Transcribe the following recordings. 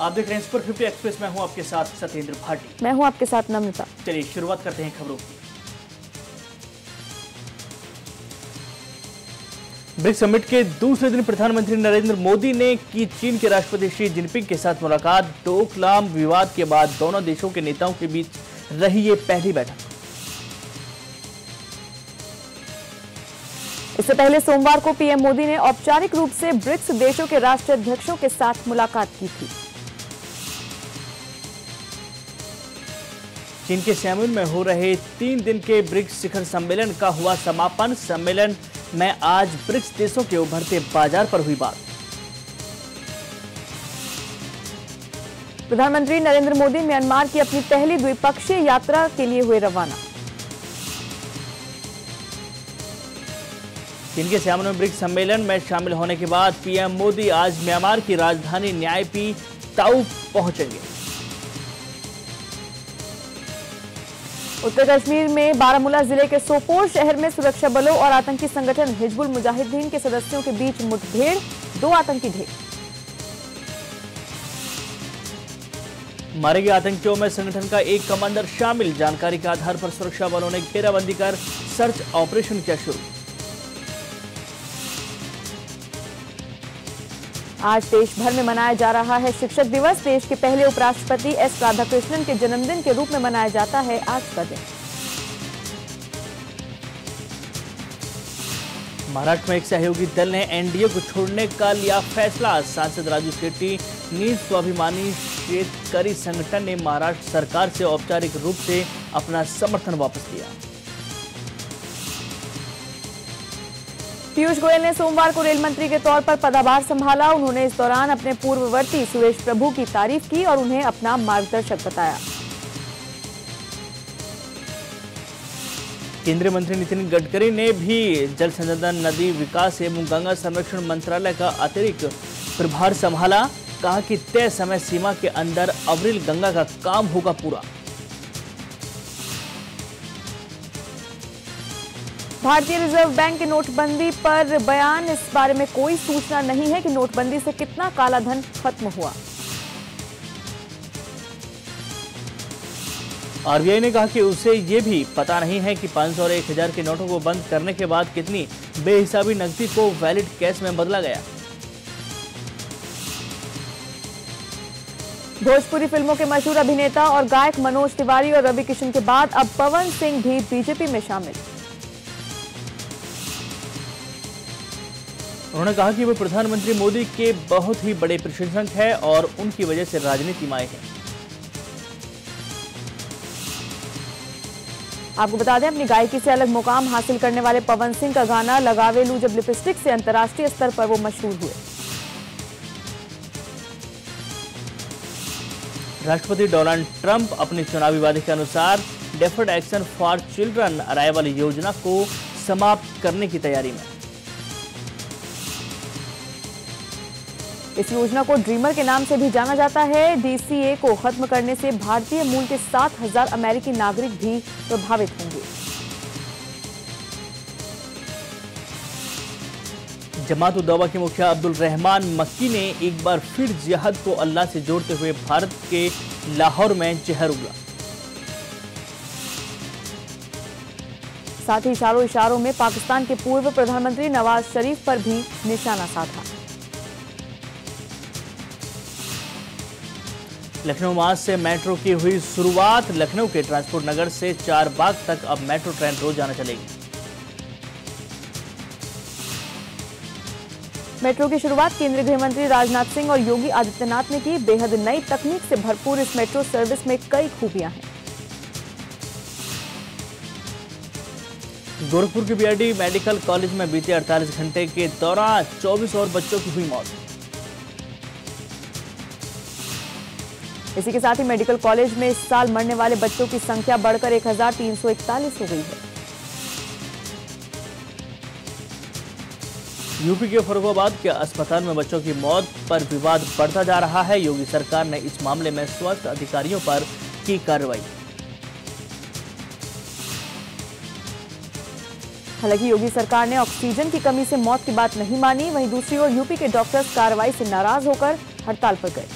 आप देख रहे हैं सुपर 50 एक्सप्रेस। मैं हूं आपके साथ सत्येंद्र भाटी। मैं हूं आपके साथ नम्रता। चलिए शुरुआत करते हैं खबरों की। ब्रिक्स समिट के दूसरे दिन प्रधानमंत्री नरेंद्र मोदी ने की चीन के राष्ट्रपति शी जिनपिंग के साथ मुलाकात। डोकलाम विवाद के बाद दोनों देशों के नेताओं के बीच रही ये पहली बैठक। इससे पहले सोमवार को पीएम मोदी ने औपचारिक रूप से ब्रिक्स देशों के राष्ट्राध्यक्षों के साथ मुलाकात की थी। चीन के शैम्यून में हो रहे 3 दिन के ब्रिक्स शिखर सम्मेलन का हुआ समापन। सम्मेलन में आज ब्रिक्स देशों के उभरते बाजार पर हुई बात। प्रधानमंत्री नरेंद्र मोदी म्यांमार की अपनी पहली द्विपक्षीय यात्रा के लिए हुए रवाना। चीन के शैम्यून में ब्रिक्स सम्मेलन में शामिल होने के बाद पीएम मोदी आज म्यांमार की राजधानी न्यायपी ताऊ पहुंचेंगे। उत्तर कश्मीर में बारामूला जिले के सोपोर शहर में सुरक्षा बलों और आतंकी संगठन हिजबुल मुजाहिदीन के सदस्यों के बीच मुठभेड़, 2 आतंकी ढेर। मारे गए आतंकियों में संगठन का एक कमांडर शामिल। जानकारी के आधार पर सुरक्षा बलों ने घेराबंदी कर सर्च ऑपरेशन किया शुरू। आज देश भर में मनाया जा रहा है शिक्षक दिवस। देश के पहले उपराष्ट्रपति एस राधाकृष्णन के जन्मदिन के रूप में मनाया जाता है आज का दिन। महाराष्ट्र में एक सहयोगी दल ने एनडीए को छोड़ने का लिया फैसला। सांसद राजू शेट्टी नील स्वाभिमानी शेतकरी संगठन ने महाराष्ट्र सरकार से औपचारिक रूप से अपना समर्थन वापस लिया। पीयूष गोयल ने सोमवार को रेल मंत्री के तौर पर पदभार संभाला। उन्होंने इस दौरान अपने पूर्ववर्ती सुरेश प्रभु की तारीफ की और उन्हें अपना मार्गदर्शक बताया। केंद्रीय मंत्री नितिन गडकरी ने भी जल संसाधन, नदी विकास एवं गंगा संरक्षण मंत्रालय का अतिरिक्त प्रभार संभाला। कहा कि तय समय सीमा के अंदर अविरल गंगा का काम होगा पूरा। भारतीय रिजर्व बैंक के नोटबंदी पर बयान। इस बारे में कोई सूचना नहीं है कि नोटबंदी से कितना काला धन खत्म हुआ। आरबीआई ने कहा कि उसे ये भी पता नहीं है कि 500 और 1000 के नोटों को बंद करने के बाद कितनी बेहिसाबी नकदी को वैलिड कैश में बदला गया। भोजपुरी फिल्मों के मशहूर अभिनेता और गायक मनोज तिवारी और रवि किशन के बाद अब पवन सिंह भी बीजेपी में शामिल। उन्होंने कहा कि वे प्रधानमंत्री मोदी के बहुत ही बड़े प्रशंसक हैं और उनकी वजह से राजनीति में आए हैं। आपको बता दें, अपनी गायकी से अलग मुकाम हासिल करने वाले पवन सिंह का गाना लगावेलू जब लिपस्टिक से अंतर्राष्ट्रीय स्तर पर वो मशहूर हुए। राष्ट्रपति डोनाल्ड ट्रंप अपनी चुनावी वादे के अनुसार deferred action for children arrival योजना को समाप्त करने की तैयारी में। इस योजना को ड्रीमर के नाम से भी जाना जाता है। डीसीए को खत्म करने से भारतीय मूल के 7000 अमेरिकी नागरिक भी प्रभावित होंगे। जमात उद दवा के मुखिया अब्दुल रहमान मक्की ने एक बार फिर जिहाद को अल्लाह से जोड़ते हुए भारत के लाहौर में जहर उगला। साथ ही इशारों में पाकिस्तान के पूर्व प्रधानमंत्री नवाज शरीफ पर भी निशाना साधा। लखनऊ मार्च से मेट्रो की हुई शुरुआत। लखनऊ के ट्रांसपोर्ट नगर से चारबाग तक अब मेट्रो ट्रेन रोजाना चलेगी। मेट्रो की शुरुआत केंद्रीय गृह मंत्री राजनाथ सिंह और योगी आदित्यनाथ ने की। बेहद नई तकनीक से भरपूर इस मेट्रो सर्विस में कई खूबियां हैं। गोरखपुर के बीआरडी मेडिकल कॉलेज में बीते 48 घंटे के दौरान 24 और बच्चों की हुई मौत। इसी के साथ ही मेडिकल कॉलेज में इस साल मरने वाले बच्चों की संख्या बढ़कर 1341 हो गई है। यूपी के फर्रुखाबाद के अस्पताल में बच्चों की मौत पर विवाद बढ़ता जा रहा है। योगी सरकार ने इस मामले में स्वास्थ्य अधिकारियों पर की कार्रवाई। हालांकि योगी सरकार ने ऑक्सीजन की कमी से मौत की बात नहीं मानी। वहीं दूसरी ओर यूपी के डॉक्टर्स कार्रवाई से नाराज होकर हड़ताल पर गए।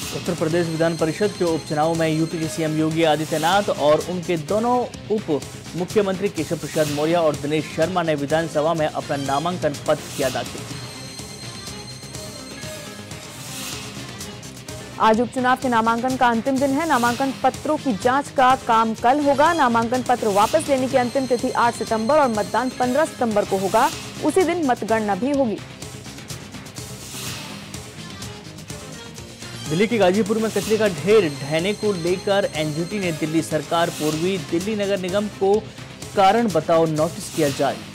उत्तर प्रदेश विधान परिषद के उपचुनाव में यूपी के सीएम योगी आदित्यनाथ और उनके दोनों उप मुख्यमंत्री केशव प्रसाद मौर्य और दिनेश शर्मा ने विधानसभा में अपना नामांकन पत्र किया दाखिल। आज उपचुनाव के नामांकन का अंतिम दिन है। नामांकन पत्रों की जांच का काम कल होगा। नामांकन पत्र वापस लेने की अंतिम तिथि 8 सितंबर और मतदान 15 सितंबर को होगा। उसी दिन मतगणना भी होगी। दिल्ली के गाजीपुर में कचरे का ढेर ढहने को लेकर एनजीटी ने दिल्ली सरकार पूर्वी दिल्ली नगर निगम को कारण बताओ नोटिस किया जारी।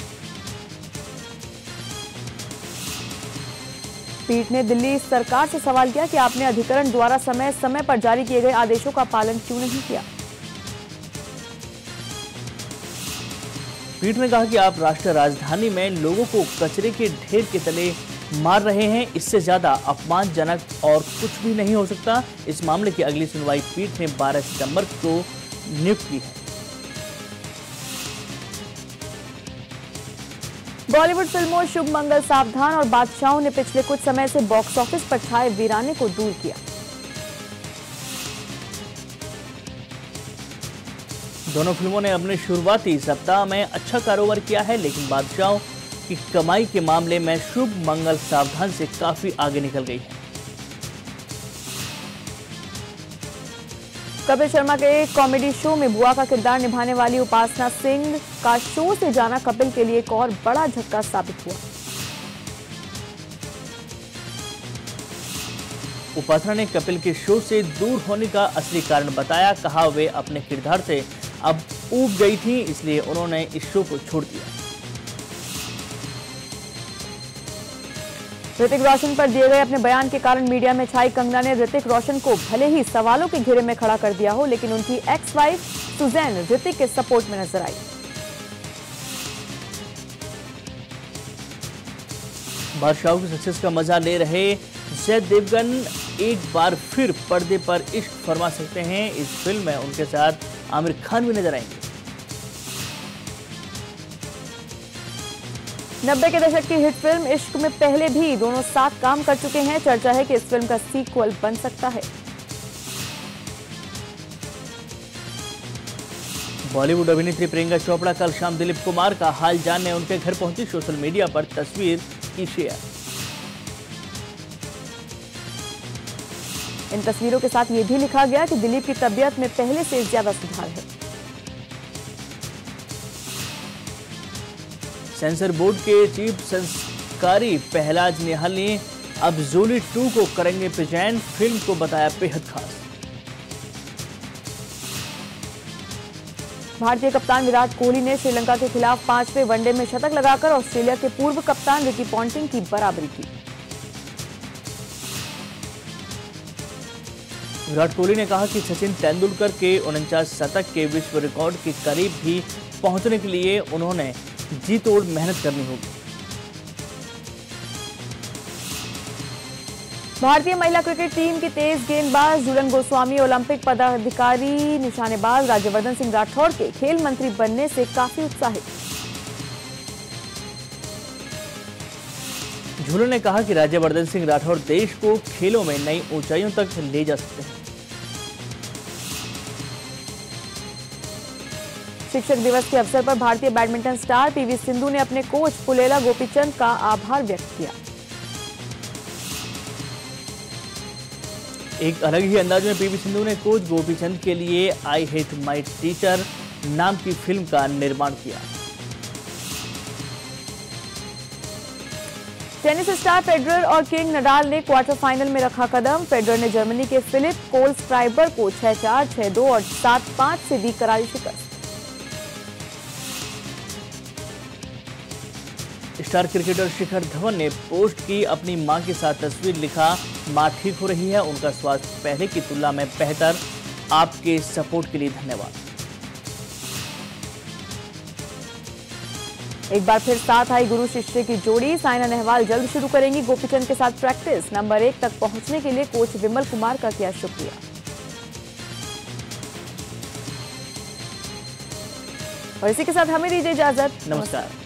पीठ ने दिल्ली सरकार से सवाल किया कि आपने अधिकरण द्वारा समय समय पर जारी किए गए आदेशों का पालन क्यों नहीं किया। पीठ ने कहा कि आप राष्ट्रीय राजधानी में लोगों को कचरे के ढेर के तले मार रहे हैं। इससे ज्यादा अपमानजनक और कुछ भी नहीं हो सकता। इस मामले की अगली सुनवाई पीठ ने 12 सितंबर को नियुक्त की है। बॉलीवुड फिल्मों शुभ मंगल सावधान और बादशाहों ने पिछले कुछ समय से बॉक्स ऑफिस पर छाए वीराने को दूर किया। दोनों फिल्मों ने अपने शुरुआती सप्ताह में अच्छा कारोबार किया है, लेकिन बादशाहों की कमाई के मामले में शुभ मंगल सावधान से काफी आगे निकल गई है। कपिल शर्मा के कॉमेडी शो में बुआ का किरदार निभाने वाली उपासना सिंह का शो से जाना कपिल के लिए एक और बड़ा झटका साबित हुआ। उपासना ने कपिल के शो से दूर होने का असली कारण बताया। कहा वे अपने किरदार से अब ऊब गई थी, इसलिए उन्होंने इस शो को छोड़ दिया। ऋतिक रोशन पर दिए गए अपने बयान के कारण मीडिया में छाई कंगना ने ऋतिक रोशन को भले ही सवालों के घेरे में खड़ा कर दिया हो, लेकिन उनकी एक्स वाइफ सुजैन ऋतिक के सपोर्ट में नजर आई। बादशाहों की सक्सेस का मजा ले रहे जय देवगन एक बार फिर पर्दे पर इश्क फरमा सकते हैं। इस फिल्म में उनके साथ आमिर खान भी नजर आएंगे। 90 के दशक की हिट फिल्म इश्क में पहले भी दोनों साथ काम कर चुके हैं। चर्चा है कि इस फिल्म का सीक्वल बन सकता है। बॉलीवुड अभिनेत्री प्रियंका चोपड़ा कल शाम दिलीप कुमार का हाल जानने उनके घर पहुंची। सोशल मीडिया पर तस्वीर की शेयर। इन तस्वीरों के साथ ये भी लिखा गया कि दिलीप की तबीयत में पहले से ज्यादा सुधार है। सेंसर बोर्ड के चीफ संस्कारी पहलाज निहाल ने अब जोली 2 को करेंगे प्रेजेंट। फिल्म को बताया बेहद खास। भारतीय कप्तान विराट कोहली ने श्रीलंका के खिलाफ 5वें वनडे में शतक लगाकर ऑस्ट्रेलिया के पूर्व कप्तान रिकी पॉन्टिंग की बराबरी की। विराट कोहली ने कहा कि सचिन तेंदुलकर के 49 शतक के विश्व रिकॉर्ड के करीब भी पहुंचने के लिए उन्होंने जी तोड़ मेहनत करनी होगी। भारतीय महिला क्रिकेट टीम की तेज गेंदबाज झूलन गोस्वामी ओलंपिक पदाधिकारी निशानेबाज राज्यवर्धन सिंह राठौड़ के खेल मंत्री बनने से काफी उत्साहित। झूलन ने कहा कि राज्यवर्धन सिंह राठौड़ देश को खेलों में नई ऊंचाइयों तक ले जा सकते हैं। शिक्षक दिवस के अवसर पर भारतीय बैडमिंटन स्टार पीवी सिंधु ने अपने कोच पुलेला गोपीचंद का आभार व्यक्त किया। एक अलग ही अंदाज में पीवी सिंधु ने कोच गोपीचंद के लिए आई हेट माय टीचर नाम की फिल्म का निर्माण किया। टेनिस स्टार फेडरर और किंग नडाल ने क्वार्टर फाइनल में रखा कदम। फेडरर ने जर्मनी के फिलिप कोल्सट्राइबर को 6-4, 6-2 और 7-5 से दी करारी शिकस्त। स्टार क्रिकेटर शिखर धवन ने पोस्ट की अपनी मां के साथ तस्वीर। लिखा, मां ठीक हो रही है, उनका स्वास्थ्य पहले की तुलना में बेहतर। आपके सपोर्ट के लिए धन्यवाद। एक बार फिर साथ आई गुरु शिष्य की जोड़ी। साइना नेहवाल जल्द शुरू करेंगी गोपीचंद के साथ प्रैक्टिस। नंबर 1 तक पहुंचने के लिए कोच विमल कुमार का किया शुक्रिया। और इसी के साथ हमें दीजिए इजाजत। नमस्कार।